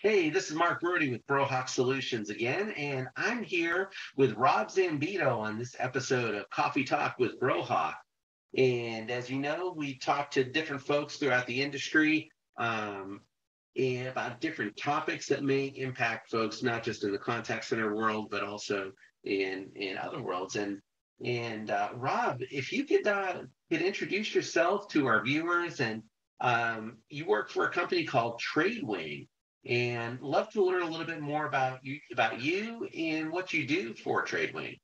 Hey, this is Mark Brody with Brohawk Solutions again, and I'm here with Rob Zambito on this episode of Coffee Talk with Brohawk. And as you know, we talk to different folks throughout the industry and about different topics that may impact folks, not just in the contact center world, but also in other worlds. And Rob, if you could introduce yourself to our viewers, and you work for a company called TradeWing, and love to learn a little bit more about you and what you do for TradeWing.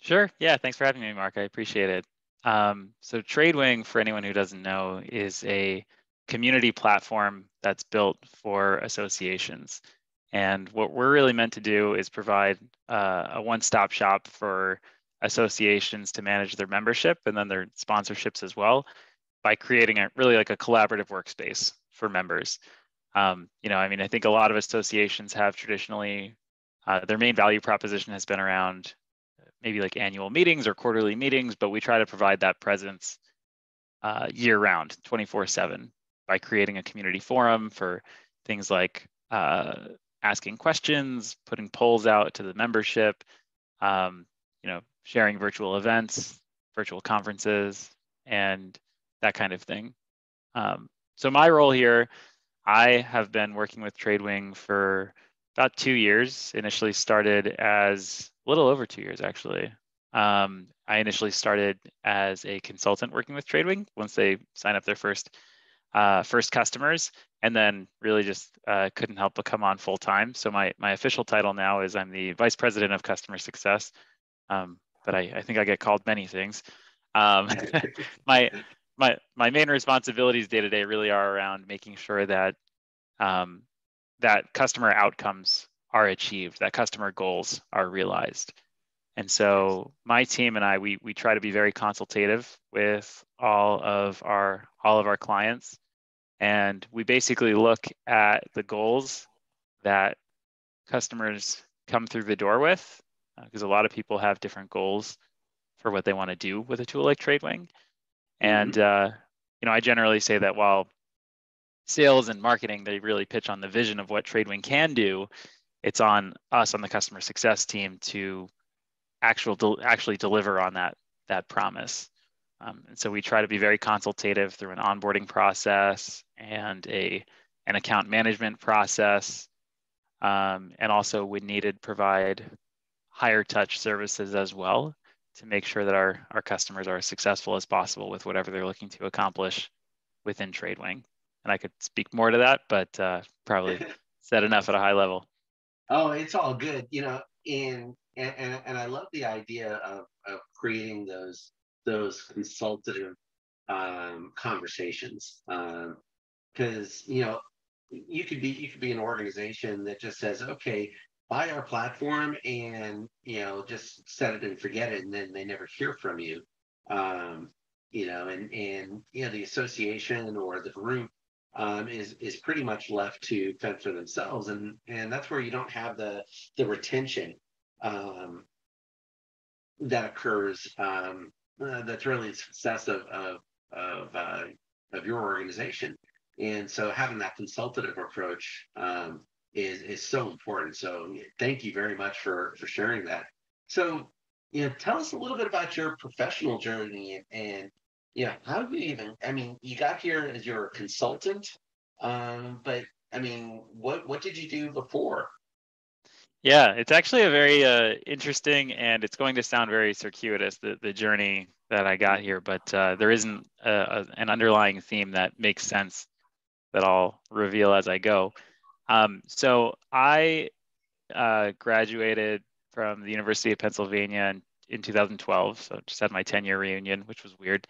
Sure. Yeah. Thanks for having me, Mark. I appreciate it. So TradeWing, for anyone who doesn't know, is a community platform that's built for associations. And what we're really meant to do is provide a one-stop shop for associations to manage their membership and then their sponsorships as well by creating a really like a collaborative workspace for members. I think a lot of associations have traditionally, their main value proposition has been around maybe like annual meetings or quarterly meetings, but we try to provide that presence year round, 24/7, by creating a community forum for things like asking questions, putting polls out to the membership, sharing virtual events, virtual conferences, and that kind of thing. So my role here, I have been working with TradeWing for about 2 years. Initially started as a little over 2 years, actually. I initially started as a consultant working with TradeWing once they sign up their first customers, and then really just couldn't help but come on full time. So my official title now is I'm the Vice President of Customer Success, but I think I get called many things. Um, my my main responsibilities day to day really are around making sure that that customer outcomes are achieved, that customer goals are realized. And so my team and I, we try to be very consultative with all of our clients, and we basically look at the goals that customers come through the door with, because a lot of people have different goals for what they want to do with a tool like TradeWing. And Mm-hmm. I generally say that while sales and marketing, they really pitch on the vision of what TradeWing can do, it's on us on the customer success team to actually deliver on that promise. And so we try to be very consultative through an onboarding process and an account management process, and also when needed provide higher touch services as well to make sure that our customers are as successful as possible with whatever they're looking to accomplish within TradeWing. And I could speak more to that, but probably said enough at a high level. Oh, it's all good, and I love the idea of creating those consultative conversations, because you could be an organization that just says, okay, buy our platform, and just set it and forget it, and then they never hear from you. And the association or the group is pretty much left to fend for themselves, and that's where you don't have the retention um, that occurs. That's really the success of your organization. And so having that consultative approach is so important. So thank you very much for sharing that. So tell us a little bit about your professional journey, and how do you even? I mean, you got here as your consultant, but I mean, what did you do before? Yeah, it's actually a very interesting, and it's going to sound very circuitous, the journey that I got here, but there isn't an underlying theme that makes sense that I'll reveal as I go. So I graduated from the University of Pennsylvania in 2012, so just had my 10-year reunion, which was weird.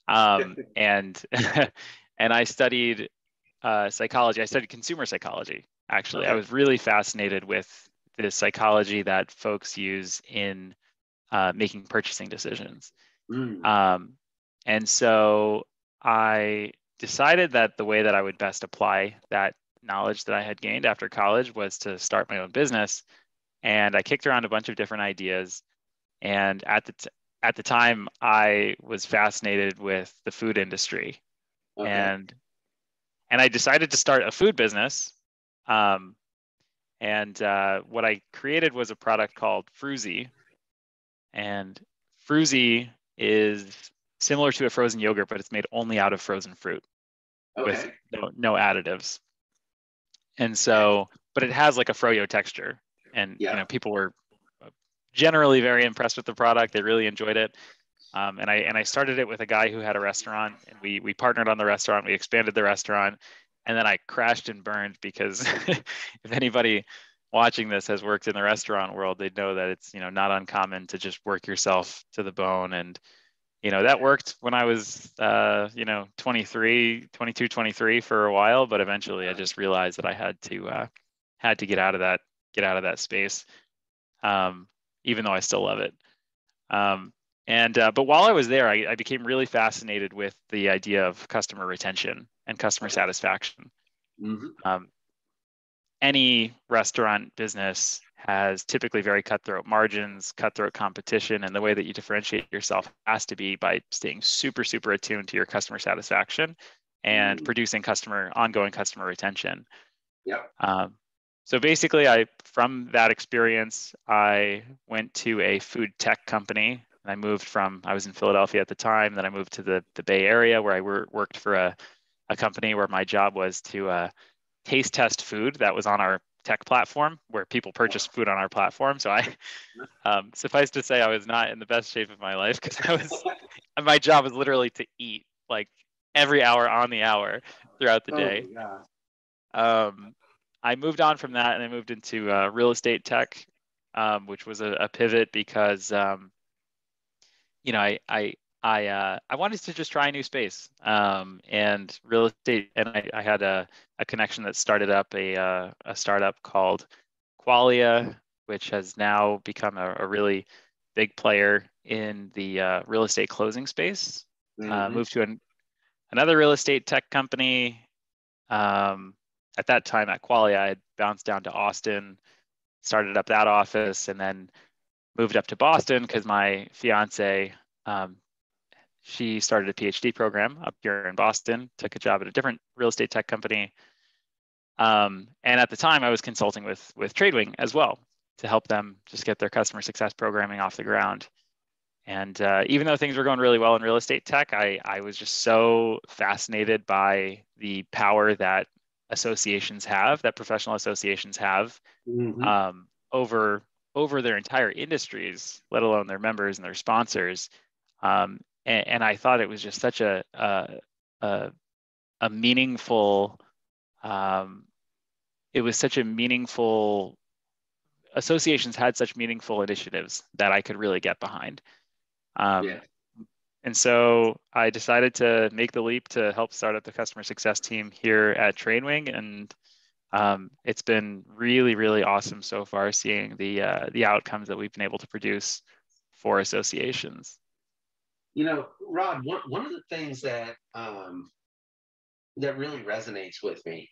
And and I studied psychology. I studied consumer psychology, actually. I Okay. was really fascinated with the psychology that folks use in making purchasing decisions. Mm, Um, and so I decided that the way that I would best apply that knowledge that I had gained after college was to start my own business. And I kicked around a bunch of different ideas. And at the time, I was fascinated with the food industry, okay. and I decided to start a food business And what I created was a product called Fruzy. And Fruzy is similar to a frozen yogurt, but it's made only out of frozen fruit with Okay. no additives. And so, but it has like a froyo texture. And Yeah. people were generally very impressed with the product. They really enjoyed it. And I started it with a guy who had a restaurant, and we partnered on the restaurant. We expanded the restaurant, and then I crashed and burned because if anybody watching this has worked in the restaurant world, they'd know that it's not uncommon to just work yourself to the bone. And that worked when I was 23, 22, 23 for a while, but eventually I just realized that I had to get out of that space, even though I still love it. But while I was there, I became really fascinated with the idea of customer retention and customer satisfaction. Mm-hmm. Any restaurant business has typically very cutthroat margins, cutthroat competition, and the way that you differentiate yourself has to be by staying super, super attuned to your customer satisfaction and producing ongoing customer retention. Yep. So basically, from that experience, I went to a food tech company. I was in Philadelphia at the time. Then I moved to the Bay Area, where I worked for a company where my job was to taste test food that was on our tech platform, where people purchase food on our platform. So suffice to say, I was not in the best shape of my life because my job was literally to eat like every hour on the hour throughout the day. I moved on from that and I moved into real estate tech, which was a pivot because I wanted to just try a new space, and real estate. And I had a connection that started up a startup called Qualia, which has now become a really big player in the real estate closing space. Moved to another real estate tech company. At that time at Qualia, I had bounced down to Austin, started up that office, and then moved up to Boston because my fiance, she started a PhD program up here in Boston, took a job at a different real estate tech company. And at the time I was consulting with Tradewing as well to help them just get their customer success programming off the ground. And even though things were going really well in real estate tech, I was just so fascinated by the power that professional associations have, over their entire industries, let alone their members and their sponsors. And I thought it was just such a meaningful. It was such a meaningful. Associations had such meaningful initiatives that I could really get behind. And so I decided to make the leap to help start up the customer success team here at Tradewing, and it's been really, really awesome so far seeing the outcomes that we've been able to produce for associations. Rob, one of the things that really resonates with me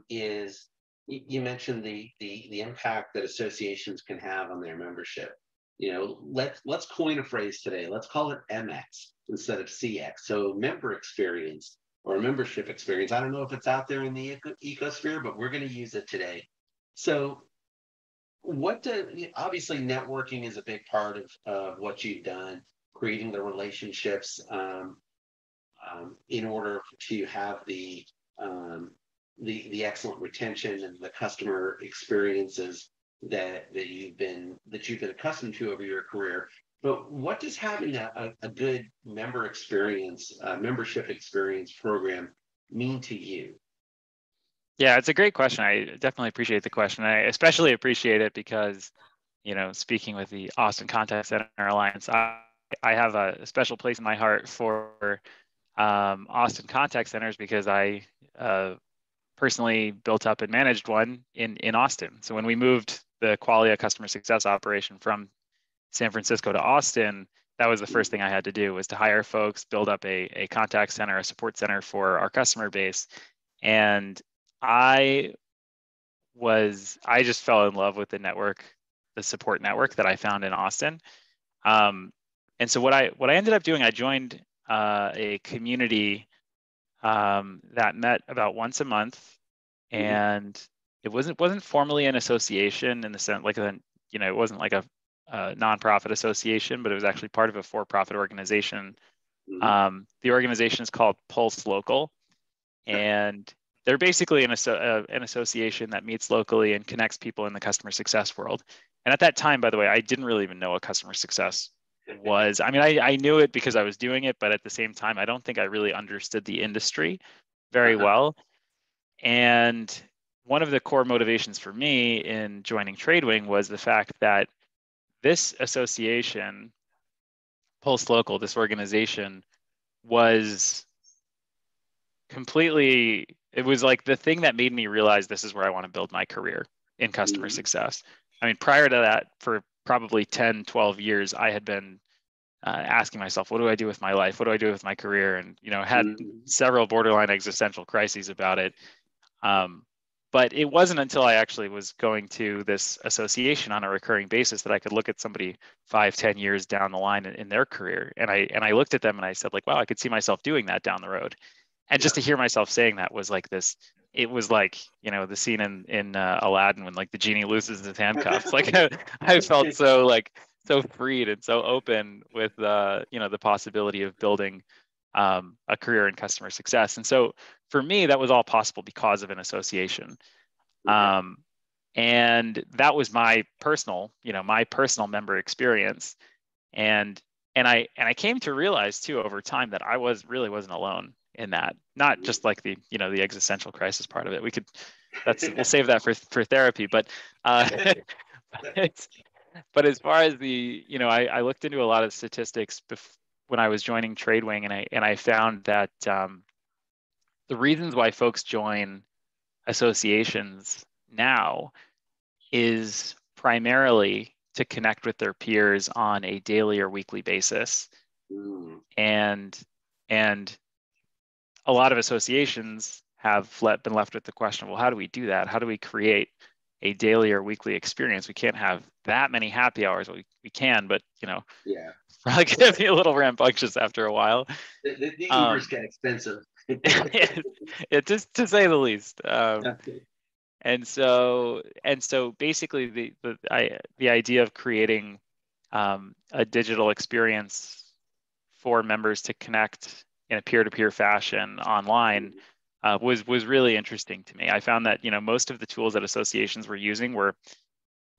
is you mentioned the impact that associations can have on their membership. Let's coin a phrase today. Let's call it MX instead of CX. So member experience or membership experience. I don't know if it's out there in the ecosphere, but we're going to use it today. So obviously networking is a big part of what you've done, creating the relationships in order to have the excellent retention and the customer experiences that you've been accustomed to over your career. But what does having a good membership experience program mean to you? Yeah, it's a great question. I definitely appreciate the question. I especially appreciate it because, speaking with the Austin Contact Center Alliance, I have a special place in my heart for Austin contact centers because I personally built up and managed one in Austin. So when we moved the Qualia customer success operation from San Francisco to Austin, that was the first thing I had to do, was to hire folks, build up a contact center, a support center for our customer base. And I just fell in love with the support network that I found in Austin. And so what I ended up doing, I joined a community that met about once a month, and it wasn't formally an association in the sense like it wasn't like a nonprofit association, but it was actually part of a for-profit organization. Mm-hmm. The organization is called Pulse Local, Sure. and they're basically an association that meets locally and connects people in the customer success world. And at that time, by the way, I didn't really even know what customer success was. I mean, I knew it because I was doing it, but at the same time, I don't think I really understood the industry very Uh-huh. well. And one of the core motivations for me in joining Tradewing was the fact that this association, Pulse Local, this organization, was completely, it was like the thing that made me realize this is where I want to build my career in customer Mm-hmm. success. I mean, prior to that, for probably 10, 12 years, I had been asking myself, what do I do with my life? What do I do with my career? And, had Mm-hmm. several borderline existential crises about it. But it wasn't until I actually was going to this association on a recurring basis that I could look at somebody 5, 10 years down the line in their career. And I looked at them and I said, like, wow, I could see myself doing that down the road. And just Yeah. to hear myself saying that was like this, it was like, the scene in Aladdin when like the genie loses his handcuffs. Like I felt so so freed and so open with the possibility of building a career in customer success. And so for me, that was all possible because of an association. Okay. And that was my personal member experience. And I came to realize too over time that I wasn't alone in that. Not just like the existential crisis part of it. We'll save that for therapy. But it's, but as far as I looked into a lot of statistics when I was joining Tradewing, and I found that the reasons why folks join associations now is primarily to connect with their peers on a daily or weekly basis. Mm. And and a lot of associations have been left with the question, well, how do we do that? How do we create a daily or weekly experience? We can't have that many happy hours. We can, but Yeah. probably gonna be a little rambunctious after a while. The Ubers Um, get expensive. it just to say the least. Okay. And so basically the idea of creating a digital experience for members to connect in a peer-to-peer fashion online was really interesting to me. I found that most of the tools that associations were using were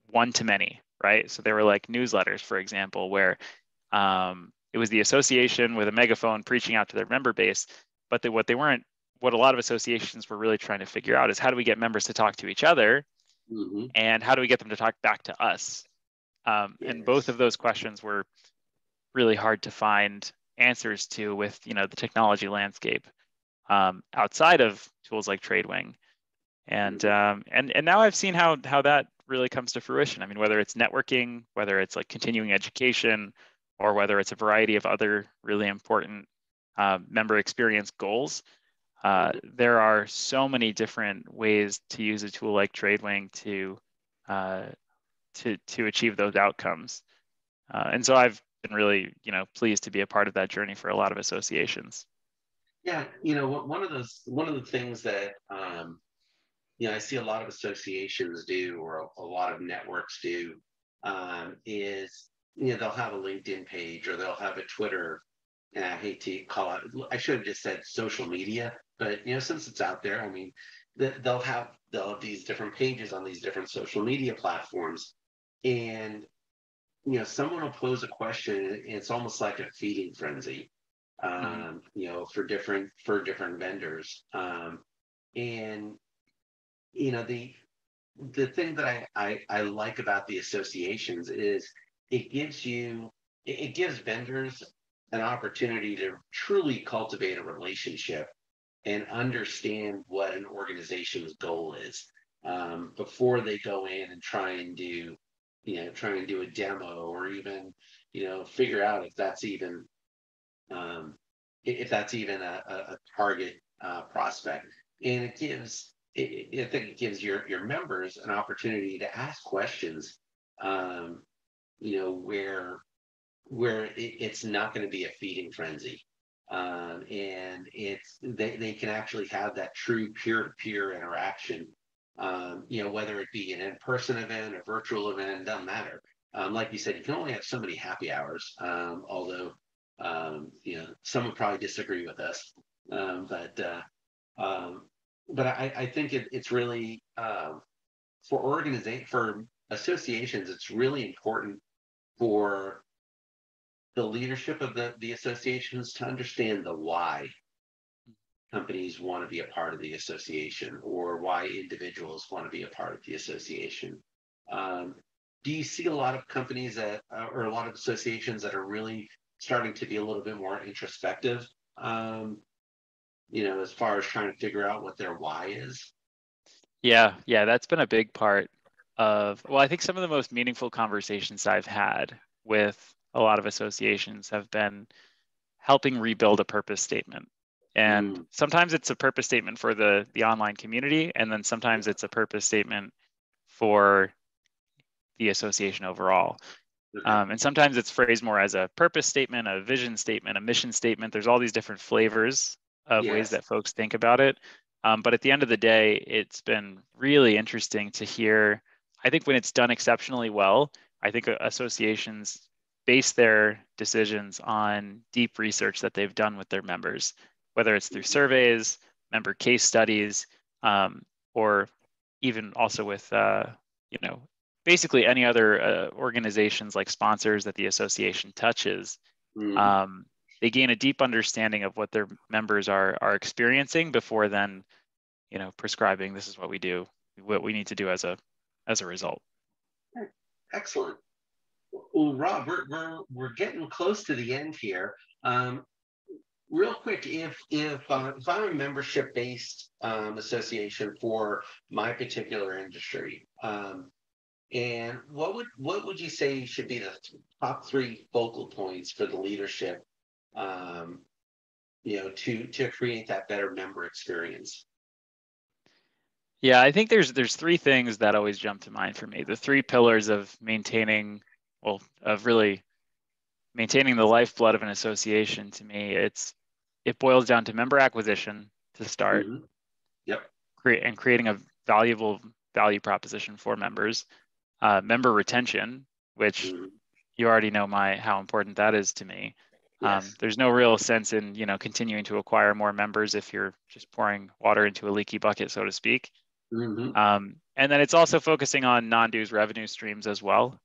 one-to-many, right? So they were like newsletters, for example, where it was the association with a megaphone preaching out to their member base, but what a lot of associations were really trying to figure out is how do we get members to talk to each other, Mm-hmm. and how do we get them to talk back to us? And both of Yes. those questions were really hard to find answers to with the technology landscape outside of tools like Tradewing. And Mm-hmm. and now I've seen how that really comes to fruition. I mean, whether it's networking, whether it's like continuing education, or whether it's a variety of other really important member experience goals. There are so many different ways to use a tool like Tradewing uh, to achieve those outcomes. And so I've been really, pleased to be a part of that journey for a lot of associations. Yeah. One of the things that I see a lot of associations do, or a lot of networks do, is they'll have a LinkedIn page or they'll have a Twitter. And I hate to call it. I should have just said social media, but since it's out there, I mean, they'll have these different pages on these different social media platforms, and someone will pose a question, and it's almost like a feeding frenzy, Mm-hmm. for different vendors, and the thing that I like about the associations is it gives vendors an opportunity to truly cultivate a relationship and understand what an organization's goal is, before they go in and try and do a demo, or even figure out um, if that's even a target prospect. And I think it gives your members an opportunity to ask questions, um, where it's not going to be a feeding frenzy. And they can actually have that true peer-to-peer interaction, whether it be an in-person event, a virtual event, doesn't matter. Like you said, you can only have so many happy hours, although, some would probably disagree with us. Um, but uh, um, but I think it's really, for associations, it's really important for the leadership of the associations to understand the why companies want to be a part of the association, or why individuals want to be a part of the association. Um, do you see a lot of companies or a lot of associations that are really starting to be a little bit more introspective, as far as trying to figure out what their why is? Yeah, that's been a big part of, well, I think some of the most meaningful conversations I've had with a lot of associations have been helping rebuild a purpose statement. And Mm, sometimes it's a purpose statement for the online community, and then sometimes it's a purpose statement for the association overall. okay. And sometimes it's phrased more as a purpose statement, a vision statement, a mission statement. There's all these different flavors of ways Yes. that folks think about it. But at the end of the day, it's been really interesting to hear. I think when it's done exceptionally well, I think associations base their decisions on deep research that they've done with their members, whether it's through surveys, member case studies, um, or even also with you know basically any other organizations like sponsors that the association touches. Mm, um, they gain a deep understanding of what their members are experiencing before then, prescribing this is what we do, what we need to do as a result. excellent. Well, Rob, we're getting close to the end here. Um, Real quick, if I'm a membership based, association for my particular industry, and what would you say should be the top three focal points for the leadership, um, to create that better member experience? Yeah, I think there's three things that always jump to mind for me. The three pillars of maintaining, well, of really maintaining the lifeblood of an association. To me, it boils down to member acquisition to start, Hmm. Yep. creating a valuable value proposition for members, member retention, which Hmm. you already know how important that is to me. Yes. There's no real sense in continuing to acquire more members if you're just pouring water into a leaky bucket, so to speak. Hmm. And then it's also focusing on non-dues revenue streams as well,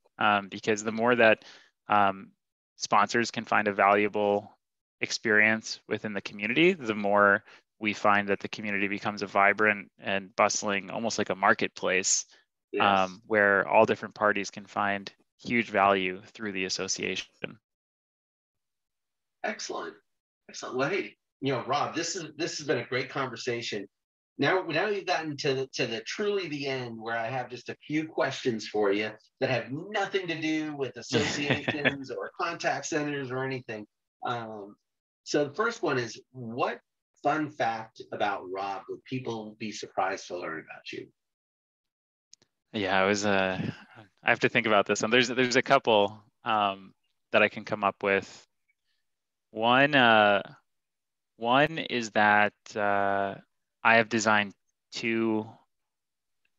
because the more that um, sponsors can find a valuable experience within the community, the more we find that the community becomes a vibrant and bustling, almost like a marketplace, Yes. where all different parties can find huge value through the association. Excellent. Excellent. Well, hey, Rob, this has been a great conversation. Now you've gotten to the truly the end, where I have just a few questions for you that have nothing to do with associations or contact centers or anything. Um, so the first one is, what fun fact about Rob would people be surprised to learn about you? Yeah, I have to think about this one. There's a couple that I can come up with. One one is that I have designed two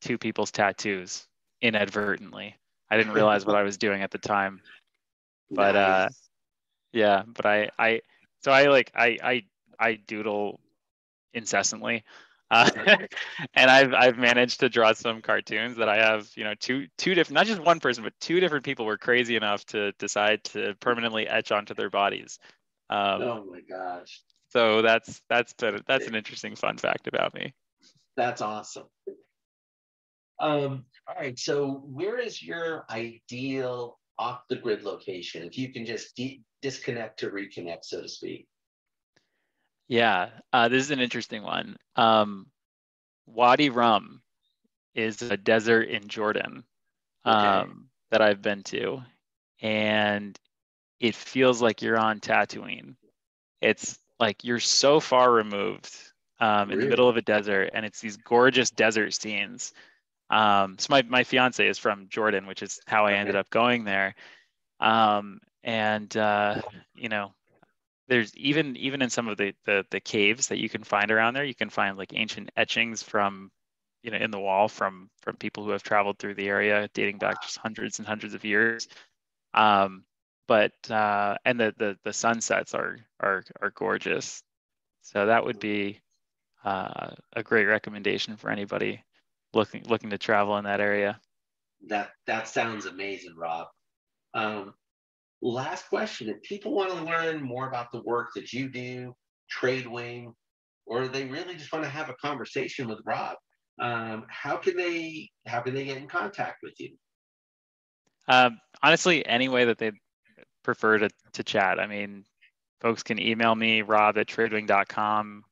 two people's tattoos inadvertently. I didn't realize what I was doing at the time, but Nice. yeah, but I doodle incessantly. Uh-huh. And I've managed to draw some cartoons that I have, two different, not just one person, but two different people were crazy enough to decide to permanently etch onto their bodies. Um, Oh my gosh. so that's an interesting fun fact about me. That's awesome. All right. So, where is your ideal off the grid location? If you can just disconnect to reconnect, so to speak. Yeah, this is an interesting one. Wadi Rum is a desert in Jordan, Okay. that I've been to, and it feels like you're on Tatooine. It's like you're so far removed, in the middle of Really? a desert, and it's these gorgeous desert scenes. So my fiance is from Jordan, which is how I ended Okay. up going there. And you know, there's even in some of the caves that you can find around there, you can find like ancient etchings from in the wall from people who have traveled through the area, dating back just hundreds and hundreds of years. But and the sunsets are gorgeous. So that would be a great recommendation for anybody looking to travel in that area. That sounds amazing, Rob. Last question: if people want to learn more about the work that you do, TradeWing, or they really just want to have a conversation with Rob, how can they get in contact with you? Honestly, any way that they prefer to chat. I mean, folks can email me, rob@tradewing.com,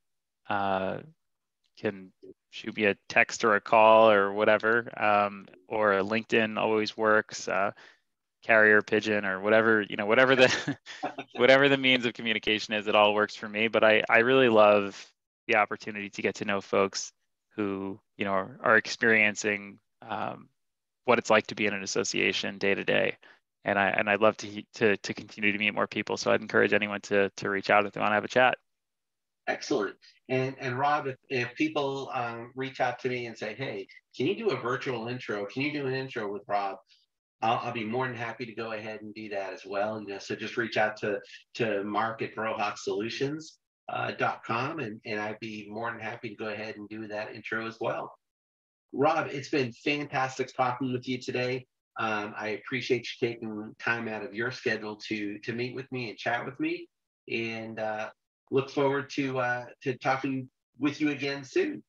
can shoot me a text or a call or whatever, or a LinkedIn always works, carrier pigeon or whatever, whatever the whatever the means of communication is, it all works for me. But I really love the opportunity to get to know folks who, are experiencing what it's like to be in an association day to day. And I'd love to continue to meet more people. So I'd encourage anyone to reach out if they want to have a chat. Excellent. And Rob, if people reach out to me and say, hey, can you do a virtual intro? Can you do an intro with Rob? I'll be more than happy to go ahead and do that as well. So just reach out to Mark at brohawksolutions.com, and I'd be more than happy to go ahead and do that intro as well. Rob, it's been fantastic talking with you today. I appreciate you taking time out of your schedule to meet with me and chat with me, and look forward to talking with you again soon.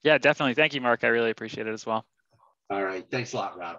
Yeah, definitely. Thank you, Mark. I really appreciate it as well. All right. Thanks a lot, Rob.